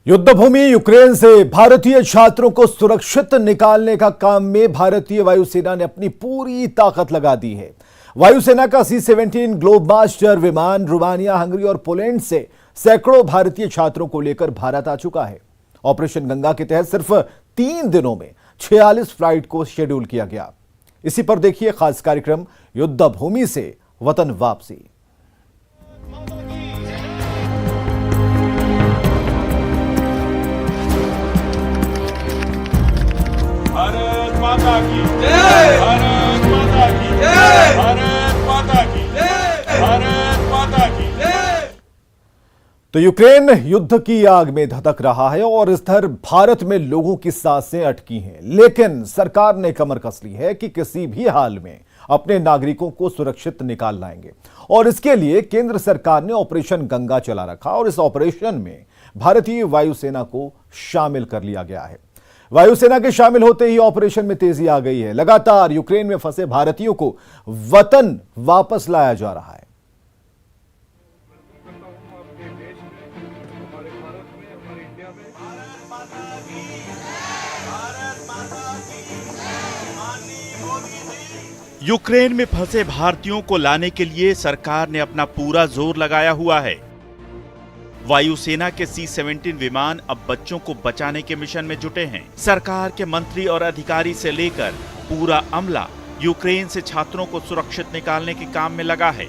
युद्धभूमि Ukraine से भारतीय छात्रों को सुरक्षित निकालने का काम में भारतीय वायुसेना ने अपनी पूरी ताकत लगा दी है। वायुसेना का C-17 ग्लोबमास्टर विमान रोमानिया, हंगरी और पोलैंड से सैकड़ों भारतीय छात्रों को लेकर भारत आ चुका है। ऑपरेशन गंगा के तहत सिर्फ 3 दिनों में 46 फ्लाइट को शेड्यूल किया गया। इसी पर देखिए खास कार्यक्रम युद्धभूमि से वतन वापसी। भारत माता की जय, भारत माता की जय, भारत माता की जय, भारत माता की जय। तो यूक्रेन युद्ध की आग में धधक रहा है और इस तरह भारत में लोगों की सांसें अटकी हैं, लेकिन सरकार ने कमर कस ली है कि किसी भी हाल में अपने नागरिकों को सुरक्षित निकाल लाएंगे और इसके लिए केंद्र सरकार ने ऑपरेशन गंगा चला रखा और इस ऑपरेशन में भारतीय वायुसेना को शामिल कर लिया गया है। वायुसेना के शामिल होते ही ऑपरेशन में तेजी आ गई है। लगातार यूक्रेन में फंसे भारतीयों को वतन वापस लाया जा रहा है। यूक्रेन में फंसे भारतीयों को लाने के लिए सरकार ने अपना पूरा जोर लगाया हुआ है। वायुसेना के C-17 विमान अब बच्चों को बचाने के मिशन में जुटे हैं। सरकार के मंत्री और अधिकारी से लेकर पूरा अमला यूक्रेन से छात्रों को सुरक्षित निकालने के काम में लगा है।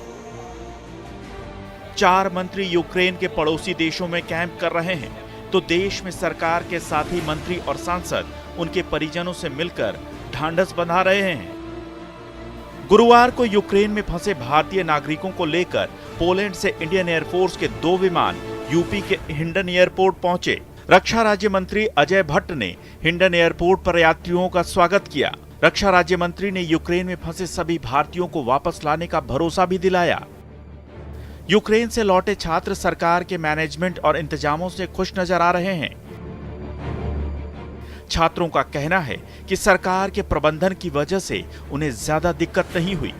4 मंत्री यूक्रेन के पड़ोसी देशों में कैंप कर रहे हैं, तो देश में सरकार के साथ ही मंत्री और सांसद उनके परिजनों से मिलकर ढांढस बंधा रहे हैं। गुरुवार को यूक्रेन में फंसे भारतीय नागरिकों को लेकर पोलैंड से इंडियन एयरफोर्स के 2 विमान यूपी के हिंडन एयरपोर्ट पहुंचे। रक्षा राज्य मंत्री अजय भट्ट ने हिंडन एयरपोर्ट पर यात्रियों का स्वागत किया। रक्षा राज्य मंत्री ने यूक्रेन में फंसे सभी भारतीयों को वापस लाने का भरोसा भी दिलाया। यूक्रेन से लौटे छात्र सरकार के मैनेजमेंट और इंतजामों से खुश नजर आ रहे हैं। छात्रों का कहना है कि सरकार के प्रबंधन की वजह से उन्हें ज्यादा दिक्कत नहीं हुई।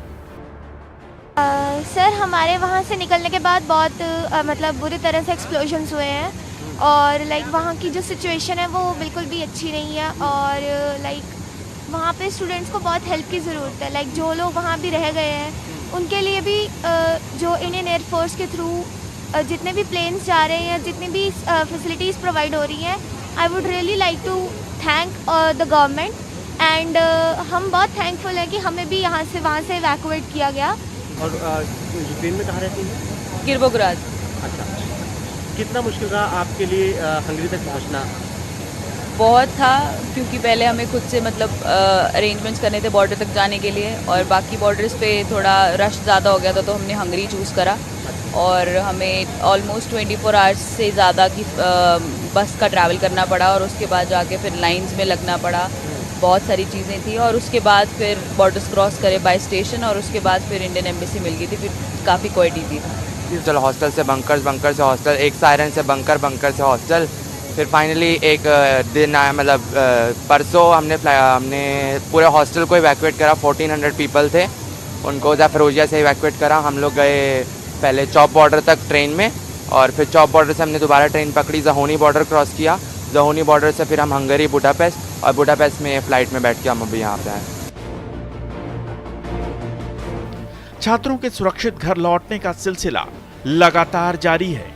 सर, हमारे वहाँ से निकलने के बाद बहुत मतलब बुरी तरह से एक्सप्लोजन्स हुए हैं और वहाँ की जो सिचुएशन है वो बिल्कुल भी अच्छी नहीं है और वहाँ पे स्टूडेंट्स को बहुत हेल्प की ज़रूरत है। जो लोग वहाँ भी रह गए हैं उनके लिए भी जो इंडियन एयरफोर्स के थ्रू जितने भी प्लेन्स जा रहे हैं, जितनी भी फैसिलिटीज़ प्रोवाइड हो रही हैं, I would really like to thank the government and हम बहुत थैंकफुल हैं कि हमें भी वहाँ से इवैक्यूएट किया गया। और यूक्रेन में कहाँ रहती हैं? किर्वोग्राद। अच्छा, कितना मुश्किल रहा आपके लिए हंगरी तक पहुँचना? बहुत था, क्योंकि पहले हमें खुद से अरेंजमेंट्स करने थे बॉर्डर तक जाने के लिए और बाकी बॉर्डर्स पे थोड़ा रश ज़्यादा हो गया था, तो हमने हंगरी चूज़ करा और हमें ऑलमोस्ट 24 आवर्स से ज़्यादा की बस का ट्रैवल करना पड़ा और उसके बाद जाके फिर लाइंस में लगना पड़ा। बहुत सारी चीज़ें थी और उसके बाद फिर बॉर्डर्स क्रॉस करे बाय स्टेशन और उसके बाद फिर इंडियन एम्बेसी मिल गई थी। फिर काफ़ी क्वालिटी थी। चलो हॉस्टल से बंकर से हॉस्टल, एक सायरन से बंकर से हॉस्टल, फिर फाइनली एक दिन आया, परसों हमने पूरे हॉस्टल को इवैक्यूएट करा। 1400 पीपल थे, उनको ज़ाफरोजिया से इवैक्यूएट करा। हम लोग गए पहले चॉप बॉर्डर तक ट्रेन में और फिर चॉप बॉर्डर से हमने दोबारा ट्रेन पकड़ी, ज़होनी बॉर्डर क्रॉस किया। ज़होनी बॉर्डर से फिर हम हंगरी, बुडापेस्ट और बुडापेस्ट में फ्लाइट में बैठ के हम अभी यहाँ पे आए। छात्रों के सुरक्षित घर लौटने का सिलसिला लगातार जारी है।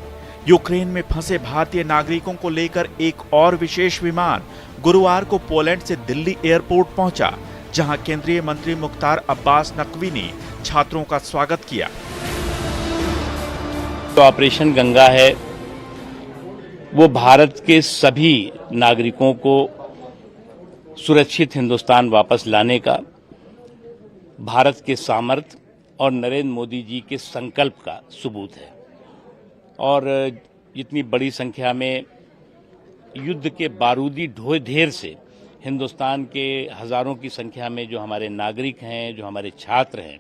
यूक्रेन में फंसे भारतीय नागरिकों को लेकर एक और विशेष विमान गुरुवार को पोलैंड से दिल्ली एयरपोर्ट पहुंचा, जहां केंद्रीय मंत्री मुख्तार अब्बास नकवी ने छात्रों का स्वागत किया। तो ऑपरेशन गंगा है, वो भारत के सभी नागरिकों को सुरक्षित हिंदुस्तान वापस लाने का भारत के सामर्थ्य और नरेंद्र मोदी जी के संकल्प का सबूत है। और इतनी बड़ी संख्या में युद्ध के बारूदी ढेर से हिंदुस्तान के हजारों की संख्या में जो हमारे नागरिक हैं, जो हमारे छात्र हैं,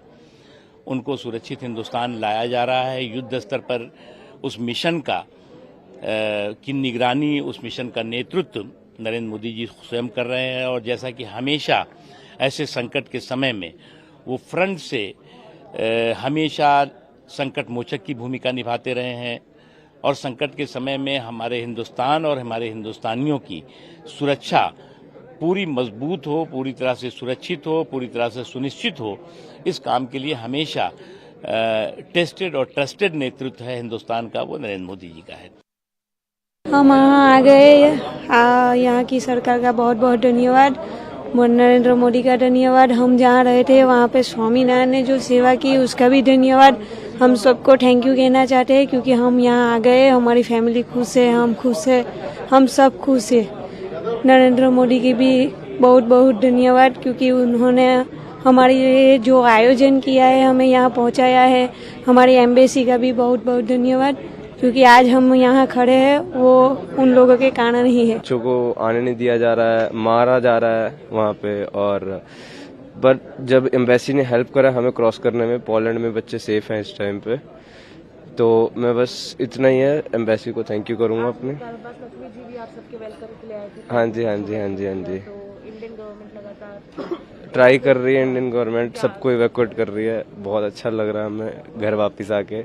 उनको सुरक्षित हिंदुस्तान लाया जा रहा है। युद्ध स्तर पर उस मिशन की निगरानी, उस मिशन का नेतृत्व नरेंद्र मोदी जी स्वयं कर रहे हैं और जैसा कि हमेशा ऐसे संकट के समय में वो फ्रंट से हमेशा संकट मोचक की भूमिका निभाते रहे हैं और संकट के समय में हमारे हिंदुस्तान और हमारे हिंदुस्तानियों की सुरक्षा पूरी मजबूत हो, पूरी तरह से सुरक्षित हो, पूरी तरह से सुनिश्चित हो, इस काम के लिए हमेशा टेस्टेड और ट्रस्टेड नेतृत्व है हिंदुस्तान का, वो नरेंद्र मोदी जी का है। हम यहाँ आ गए, यहाँ की सरकार का बहुत बहुत धन्यवाद, नरेंद्र मोदी का धन्यवाद। हम जहाँ रहे थे वहाँ पे स्वामीनारायण ने जो सेवा की उसका भी धन्यवाद। हम सबको थैंक यू कहना चाहते हैं क्योंकि हम यहाँ आ गए, हमारी फैमिली खुश है, हम खुश है, हम सब खुश है। नरेंद्र मोदी की भी बहुत बहुत धन्यवाद क्योंकि उन्होंने हमारे लिए जो आयोजन किया है, हमें यहाँ पहुँचाया है। हमारी एम्बेसी का भी बहुत बहुत धन्यवाद क्योंकि आज हम यहाँ खड़े हैं वो उन लोगों के कारण ही है। बच्चों को आने नहीं दिया जा रहा है, मारा जा रहा है वहाँ पे, और बट जब एम्बेसी ने हेल्प करा हमें क्रॉस करने में, पोलैंड में बच्चे सेफ हैं इस टाइम पे, तो मैं बस इतना ही है, एम्बेसी को थैंक यू करूँगा अपने। हाँ जी हाँ जी हाँ जी हाँ जी, ट्राई कर रही है इंडियन गवर्नमेंट, सबको इवैक्यूएट कर रही है। बहुत अच्छा लग रहा है हमें घर वापस आके।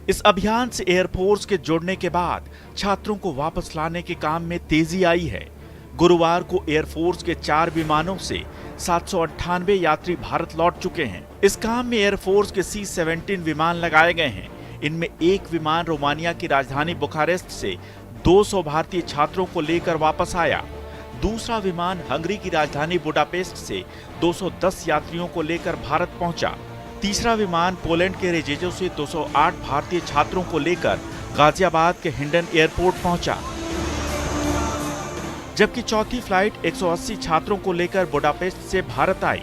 इस अभियान से एयरफोर्स के जुड़ने के बाद छात्रों को वापस लाने के काम में तेजी आई है। गुरुवार को एयरफोर्स के 4 विमानों से 798 यात्री भारत लौट चुके हैं। इस काम में एयरफोर्स के C-17 विमान लगाए गए हैं। इनमें एक विमान रोमानिया की राजधानी बुखारेस्ट से 200 भारतीय छात्रों को लेकर वापस आया। दूसरा विमान हंगरी की राजधानी बुडापेस्ट से 210 यात्रियों को लेकर भारत पहुंचा। तीसरा विमान पोलैंड के रेजेजो से 208 भारतीय छात्रों को लेकर गाजियाबाद के हिंडन एयरपोर्ट पहुंचा, जबकि चौथी फ्लाइट 180 छात्रों को लेकर बुडापेस्ट से भारत आई।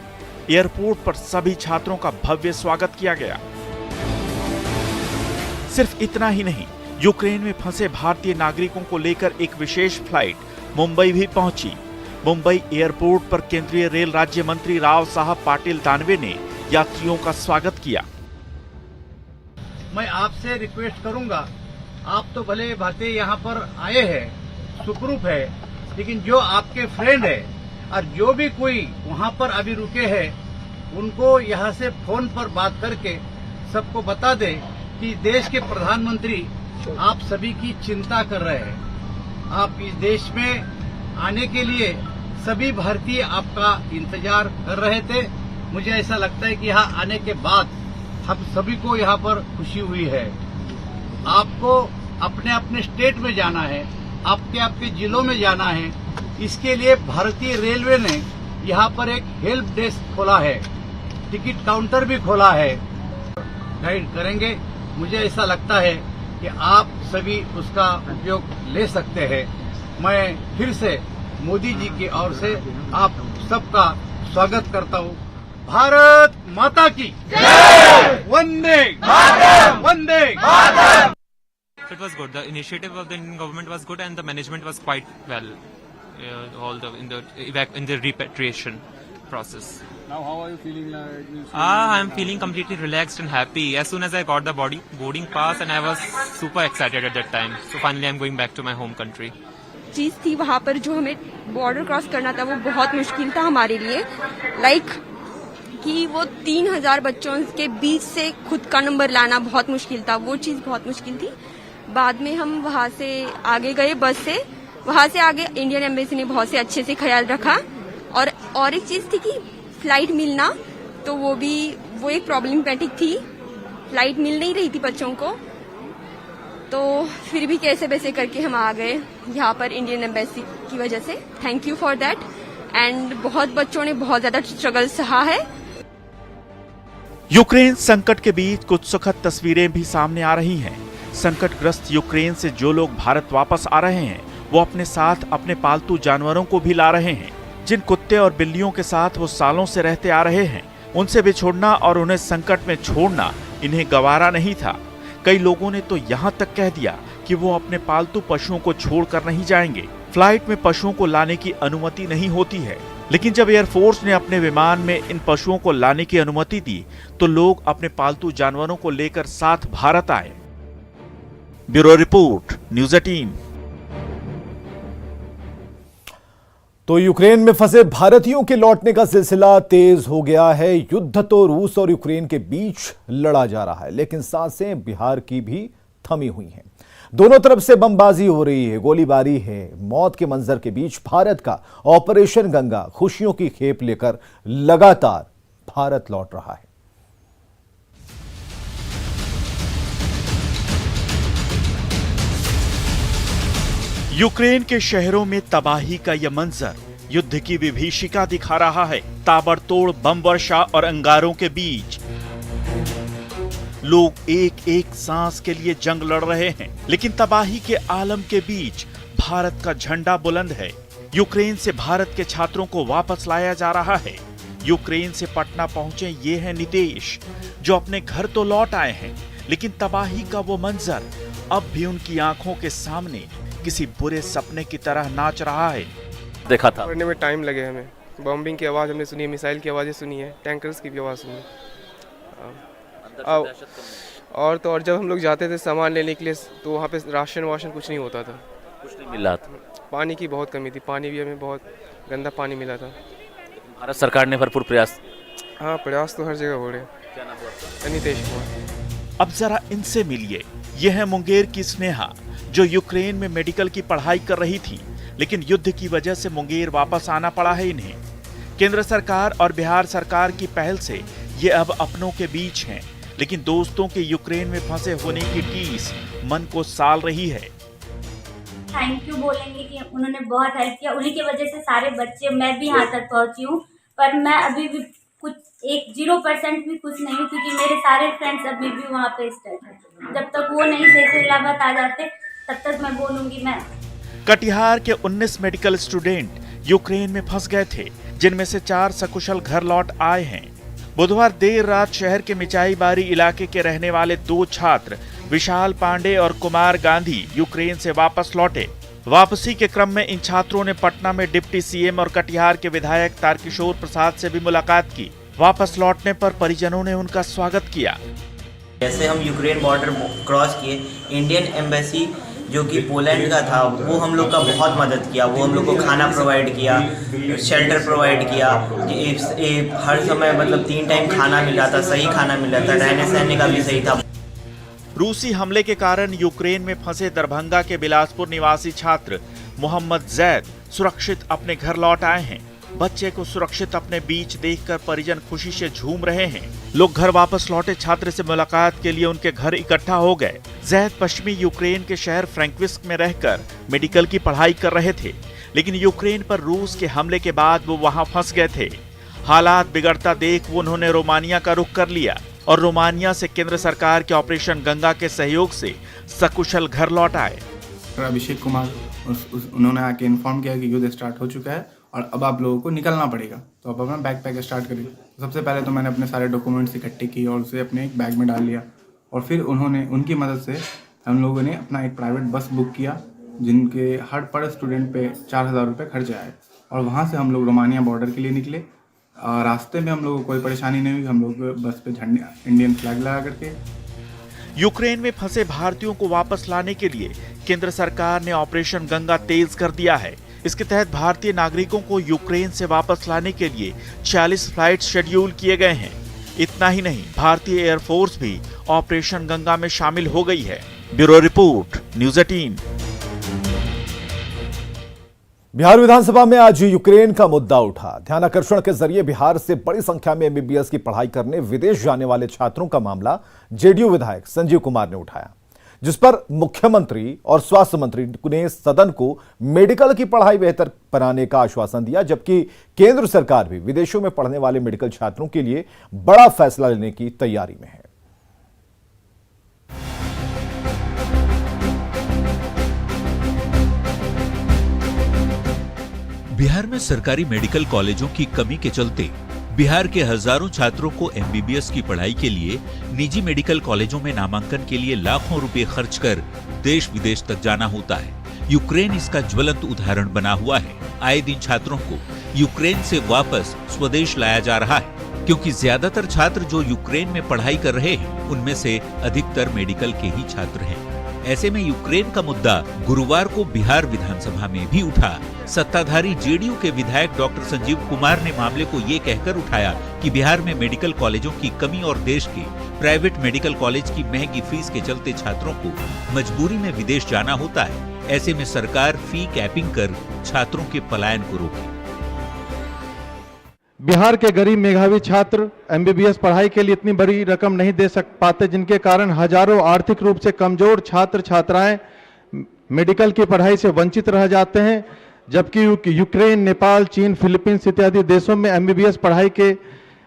एयरपोर्ट पर सभी छात्रों का भव्य स्वागत किया गया। सिर्फ इतना ही नहीं, यूक्रेन में फंसे भारतीय नागरिकों को लेकर एक विशेष फ्लाइट मुंबई भी पहुंची। मुंबई एयरपोर्ट पर केंद्रीय रेल राज्य मंत्री राव साहब पाटिल दानवे ने यात्रियों का स्वागत किया। मैं आपसे रिक्वेस्ट करूंगा, आप तो भले भारतीय यहाँ पर आए हैं, सुखरूप है, लेकिन जो आपके फ्रेंड है और जो भी कोई वहाँ पर अभी रुके हैं, उनको यहाँ से फोन पर बात करके सबको बता दे कि देश के प्रधानमंत्री आप सभी की चिंता कर रहे हैं। आप इस देश में आने के लिए सभी भारतीय आपका इंतजार कर रहे थे। मुझे ऐसा लगता है कि यहाँ आने के बाद हम सभी को यहाँ पर खुशी हुई है। आपको अपने अपने स्टेट में जाना है, आपके आपके जिलों में जाना है। इसके लिए भारतीय रेलवे ने यहाँ पर एक हेल्प डेस्क खोला है, टिकट काउंटर भी खोला है, गाइड करेंगे। मुझे ऐसा लगता है कि आप सभी उसका उपयोग ले सकते हैं। मैं फिर से मोदी जी की ओर से आप सबका स्वागत करता हूँ। भारत माता की जय, Vande Mataram, Vande Mataram. It was good. The initiative of the Indian government was good, and the management was quite well. In the repatriation process. Now, how are you feeling? I'm feeling completely relaxed and happy. As soon as I got the boarding pass, and I was super excited at that time. So finally, I'm going back to my home country. चीज थी वहाँ पर जो हमें border cross करना था, वो बहुत मुश्किल था हमारे लिए। कि वो 3000 बच्चों के बीच से खुद का नंबर लाना बहुत मुश्किल था, वो चीज बहुत मुश्किल थी। बाद में हम वहाँ से आगे गए बस से, वहाँ से आगे इंडियन एम्बेसी ने बहुत से अच्छे से ख्याल रखा। और एक चीज थी कि फ्लाइट मिलना, तो वो एक प्रॉब्लमेटिक थी, फ्लाइट मिल नहीं रही थी बच्चों को, तो फिर भी कैसे वैसे करके हम आ गए यहाँ पर इंडियन एम्बेसी की वजह से। Thank you for that. And बहुत बच्चों ने बहुत ज्यादा स्ट्रगल सहा है। यूक्रेन संकट के बीच कुछ सुखद तस्वीरें भी सामने आ रही हैं। संकटग्रस्त यूक्रेन से जो लोग भारत वापस आ रहे हैं, वो अपने साथ अपने पालतू जानवरों को भी ला रहे हैं। जिन कुत्ते और बिल्लियों के साथ वो सालों से रहते आ रहे हैं, उनसे बिछोड़ना और उन्हें संकट में छोड़ना इन्हें गवारा नहीं था। कई लोगों ने तो यहाँ तक कह दिया कि वो अपने पालतू पशुओं को छोड़कर नहीं जाएंगे। फ्लाइट में पशुओं को लाने की अनुमति नहीं होती है, लेकिन जब एयरफोर्स ने अपने विमान में इन पशुओं को लाने की अनुमति दी, तो लोग अपने पालतू जानवरों को लेकर साथ भारत आए। Bureau report, news 18। 2019 में तो यूक्रेन में फंसे भारतीयों के लौटने का सिलसिला तेज हो गया है। युद्ध तो रूस और यूक्रेन के बीच लड़ा जा रहा है, लेकिन सांसें बिहार की भी थमी हुई हैं। दोनों तरफ से बमबाजी हो रही है, गोलीबारी है। मौत के मंजर के बीच भारत का ऑपरेशन गंगा खुशियों की खेप लेकर लगातार भारत लौट रहा है। यूक्रेन के शहरों में तबाही का यह मंजर युद्ध की विभीषिका दिखा रहा है। ताबड़तोड़ बम वर्षा और अंगारों के बीच लोग एक एक सांस के लिए जंग लड़ रहे हैं, लेकिन तबाही के आलम के बीच भारत का झंडा बुलंद है। यूक्रेन से भारत के छात्रों को वापस लाया जा रहा है। यूक्रेन से पटना पहुंचे ये हैं नितेश, जो अपने घर तो लौट आए हैं, लेकिन तबाही का वो मंजर अब भी उनकी आंखों के सामने किसी बुरे सपने की तरह नाच रहा है। देखा था पढ़ने में टाइम लगे हमें। बॉम्बिंग की आवाज़ हमने सुनी है, मिसाइल की आवाज़ें सुनी है, टैंकर्स की भी आवाज़ सुनी है। और तो और जब हम लोग जाते थे सामान लेने के लिए तो वहाँ पे राशन वाशन कुछ नहीं होता था, कुछ नहीं मिला था। पानी की बहुत कमी थी, पानी भी हमें बहुत गंदा पानी मिला था। भारत सरकार ने भरपूर प्रयास। हाँ, प्रयास तो हर जगह हो रहे हैं। क्या नाम हुआ? नितेश कुमार। अब जरा इनसे मिलिए। यह है मुंगेर की स्नेहा, जो यूक्रेन में मेडिकल की पढ़ाई कर रही थी, लेकिन युद्ध की वजह से मुंगेर वापस आना पड़ा है इन्हें। केंद्र सरकार और बिहार सरकार की पहल से ये अब अपनों के बीच हैं, लेकिन दोस्तों के यूक्रेन में फंसे होने की टीस मन को साल रही है। थैंक यू बोलेंगे कि उन्होंने बहुत हेल्प किया, उन्हीं की वजह से सारे बच्चे, मैं भी यहाँ तक पहुँची हूँ। पर मैं अभी भी कुछ 0% भी खुश नहीं हूँ, क्योंकि मेरे सारे फ्रेंड्स अभी भी वहाँ पे स्टक हैं। जब तक वो नहीं फैसलाबाद आ जाते तब तक मैं बोलूँगी। मैं कटिहार के 19 मेडिकल स्टूडेंट यूक्रेन में फंस गए थे, जिनमें से 4 सकुशल घर लौट आए हैं। बुधवार देर रात शहर के मिचाईबारी इलाके के रहने वाले 2 छात्र विशाल पांडे और कुमार गांधी यूक्रेन से वापस लौटे। वापसी के क्रम में इन छात्रों ने पटना में डिप्टी सीएम और कटिहार के विधायक तारकिशोर प्रसाद से भी मुलाकात की। वापस लौटने पर परिजनों ने उनका स्वागत किया। जैसे हम यूक्रेन बॉर्डर क्रॉस किए, इंडियन एम्बेसी जो कि पोलैंड का था वो हम लोग का बहुत मदद किया। वो हम लोग को खाना प्रोवाइड किया, शेल्टर प्रोवाइड किया, हर समय मतलब 3 टाइम खाना मिल रहा था, सही खाना मिल रहा था, रहने सहने का भी सही था। रूसी हमले के कारण यूक्रेन में फंसे दरभंगा के बिलासपुर निवासी छात्र मोहम्मद जैद सुरक्षित अपने घर लौट आए हैं। बच्चे को सुरक्षित अपने बीच देखकर परिजन खुशी से झूम रहे हैं। लोग घर वापस लौटे छात्र से मुलाकात के लिए उनके घर इकट्ठा हो गए। जैद पश्चिमी यूक्रेन के शहर फ्रैंकविस्क में रहकर मेडिकल की पढ़ाई कर रहे थे, लेकिन यूक्रेन पर रूस के हमले के बाद वो वहां फंस गए थे। हालात बिगड़ता देख वो उन्होंने रोमानिया का रुख कर लिया और रोमानिया से केंद्र सरकार के ऑपरेशन गंगा के सहयोग से सकुशल घर लौट आए। अभिषेक कुमार उन्होंने आके इन्फॉर्म किया कि युद्ध स्टार्ट हो चुका है और अब आप लोगों को निकलना पड़ेगा, तो अब अपना बैग पैक स्टार्ट करिए। सबसे पहले तो मैंने अपने सारे डॉक्यूमेंट्स इकट्ठे किए और उसे अपने एक बैग में डाल लिया, और फिर उनकी मदद से हम लोगों ने अपना एक प्राइवेट बस बुक किया, जिनके हर पर स्टूडेंट पे 4000 रुपये खर्च आए, और वहाँ से हम लोग रोमानिया बॉर्डर के लिए निकले। रास्ते में हम लोगों को कोई परेशानी नहीं हुई। हम लोग बस पे झंडे इंडियन फ्लैग लगा करके। यूक्रेन में फंसे भारतीयों को वापस लाने के लिए केंद्र सरकार ने ऑपरेशन गंगा तेज कर दिया है। इसके तहत भारतीय नागरिकों को यूक्रेन से वापस लाने के लिए 40 फ्लाइट शेड्यूल किए गए हैं। इतना ही नहीं, भारतीय एयरफोर्स भी ऑपरेशन गंगा में शामिल हो गई है। Bureau report, news 18। बिहार विधानसभा में आज यूक्रेन का मुद्दा उठा। ध्यानाकर्षण के जरिए बिहार से बड़ी संख्या में एमबीबीएस की पढ़ाई करने विदेश जाने वाले छात्रों का मामला जेडीयू विधायक संजीव कुमार ने उठाया, जिस पर मुख्यमंत्री और स्वास्थ्य मंत्री ने सदन को मेडिकल की पढ़ाई बेहतर बनाने का आश्वासन दिया, जबकि केंद्र सरकार भी विदेशों में पढ़ने वाले मेडिकल छात्रों के लिए बड़ा फैसला लेने की तैयारी में है। बिहार में सरकारी मेडिकल कॉलेजों की कमी के चलते बिहार के हजारों छात्रों को एमबीबीएस की पढ़ाई के लिए निजी मेडिकल कॉलेजों में नामांकन के लिए लाखों रुपए खर्च कर देश विदेश तक जाना होता है। यूक्रेन इसका ज्वलंत उदाहरण बना हुआ है। आए दिन छात्रों को यूक्रेन से वापस स्वदेश लाया जा रहा है, क्योंकि ज्यादातर छात्र जो यूक्रेन में पढ़ाई कर रहे हैं उनमें से अधिकतर मेडिकल के ही छात्र हैं। ऐसे में यूक्रेन का मुद्दा गुरुवार को बिहार विधानसभा में भी उठा, सत्ताधारी जेडीयू के विधायक डॉक्टर संजीव कुमार ने मामले को ये कहकर उठाया कि बिहार में मेडिकल कॉलेजों की कमी और देश के प्राइवेट मेडिकल कॉलेज की महंगी फीस के चलते छात्रों को मजबूरी में विदेश जाना होता है। ऐसे में सरकार फी कैपिंग कर छात्रों के पलायन को रोके। बिहार के गरीब मेधावी छात्र एमबीबीएस पढ़ाई के लिए इतनी बड़ी रकम नहीं दे पाते, जिनके कारण हजारों आर्थिक रूप से कमजोर छात्र छात्राएं मेडिकल की पढ़ाई से वंचित रह जाते हैं। जबकि यूक्रेन, नेपाल, चीन, फिलीपींस इत्यादि देशों में एमबीबीएस पढ़ाई के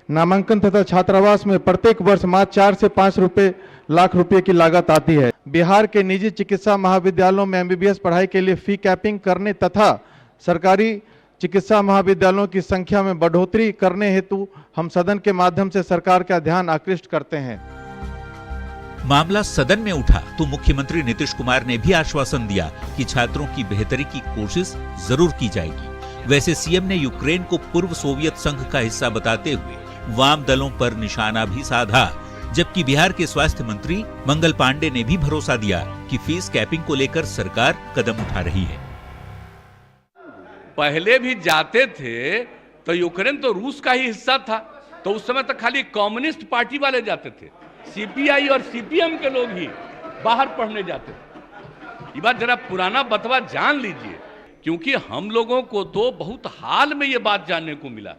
नामांकन तथा छात्रावास में प्रत्येक वर्ष मात्र 4 से 5 लाख रुपए की लागत आती है। बिहार के निजी चिकित्सा महाविद्यालयों में एमबीबीएस पढ़ाई के लिए फी कैपिंग करने तथा सरकारी चिकित्सा महाविद्यालयों की संख्या में बढ़ोतरी करने हेतु हम सदन के माध्यम से सरकार का ध्यान आकृष्ट करते हैं। मामला सदन में उठा तो मुख्यमंत्री नीतीश कुमार ने भी आश्वासन दिया कि छात्रों की बेहतरी की कोशिश जरूर की जाएगी। वैसे सीएम ने यूक्रेन को पूर्व सोवियत संघ का हिस्सा बताते हुए वाम दलों पर निशाना भी साधा, जबकि बिहार के स्वास्थ्य मंत्री मंगल पांडे ने भी भरोसा दिया कि फीस कैपिंग को लेकर सरकार कदम उठा रही है। पहले भी जाते थे तो यूक्रेन तो रूस का ही हिस्सा था, तो उस समय तक खाली कम्युनिस्ट पार्टी वाले जाते थे, सीपीआई और सीपीएम के लोग ही बाहर पढ़ने जाते थे। ये बात जरा पुराना बतवा जान लीजिए, क्योंकि हम लोगों को तो बहुत हाल में ये बात जानने को मिला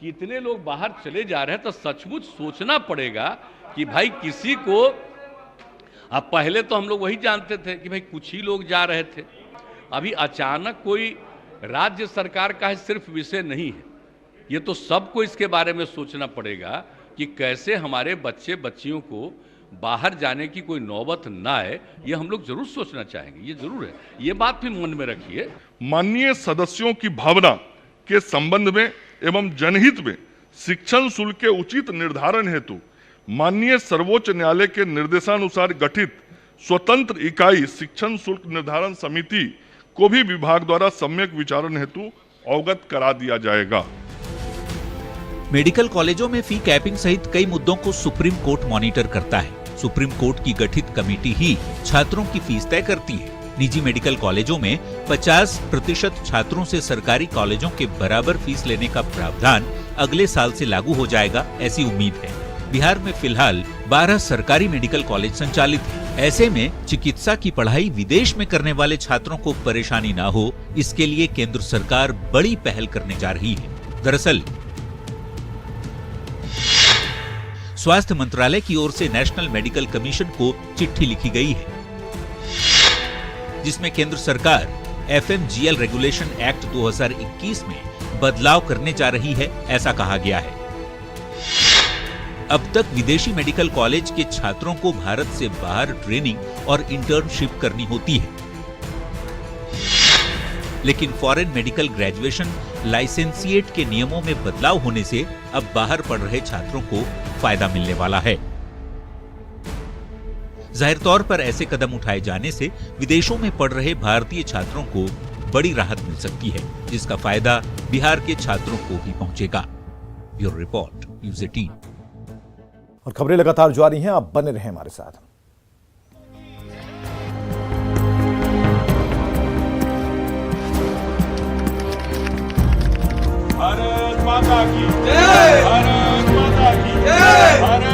कि इतने लोग बाहर चले जा रहे हैं, तो सचमुच सोचना पड़ेगा कि भाई किसी को, अब पहले तो हम लोग वही जानते थे कि भाई कुछ ही लोग जा रहे थे, अभी अचानक कोई राज्य सरकार का ही सिर्फ विषय नहीं है, ये तो सबको इसके बारे में सोचना पड़ेगा कि कैसे हमारे बच्चे बच्चियों को बाहर जाने की कोई नौबत ना आए। ये हम लोग जरूर सोचना चाहेंगे, ये जरूर है, ये बात भी मन में रखिए। माननीय सदस्यों की भावना के संबंध में एवं जनहित में शिक्षण शुल्क के उचित निर्धारण हेतु माननीय सर्वोच्च न्यायालय के निर्देशानुसार गठित स्वतंत्र इकाई शिक्षण शुल्क निर्धारण समिति को भी विभाग द्वारा सम्यक विचारण हेतु अवगत करा दिया जाएगा। मेडिकल कॉलेजों में फी कैपिंग सहित कई मुद्दों को सुप्रीम कोर्ट मॉनिटर करता है। सुप्रीम कोर्ट की गठित कमेटी ही छात्रों की फीस तय करती है। निजी मेडिकल कॉलेजों में 50% छात्रों से सरकारी कॉलेजों के बराबर फीस लेने का प्रावधान अगले साल से लागू हो जाएगा, ऐसी उम्मीद है। बिहार में फिलहाल 12 सरकारी मेडिकल कॉलेज संचालित हैं। ऐसे में चिकित्सा की पढ़ाई विदेश में करने वाले छात्रों को परेशानी ना हो, इसके लिए केंद्र सरकार बड़ी पहल करने जा रही है। दरअसल स्वास्थ्य मंत्रालय की ओर से नेशनल मेडिकल कमीशन को चिट्ठी लिखी गई है, जिसमें केंद्र सरकार FMGL रेगुलेशन एक्ट 2021 में बदलाव करने जा रही है, ऐसा कहा गया है। अब तक विदेशी मेडिकल कॉलेज के छात्रों को भारत से बाहर ट्रेनिंग और इंटर्नशिप करनी होती है, लेकिन फॉरेन मेडिकल ग्रेजुएशन लाइसेंसिएट के नियमों में बदलाव होने से अब बाहर पढ़ रहे छात्रों को फायदा मिलने वाला है। जाहिर तौर पर ऐसे कदम उठाए जाने से विदेशों में पढ़ रहे भारतीय छात्रों को बड़ी राहत मिल सकती है, जिसका फायदा बिहार के छात्रों को भी पहुंचेगा। Bureau report, news 18। और खबरें लगातार जारी हैं, आप बने रहें हमारे साथ। भारत माता की जय, भारत माता की जय, भारत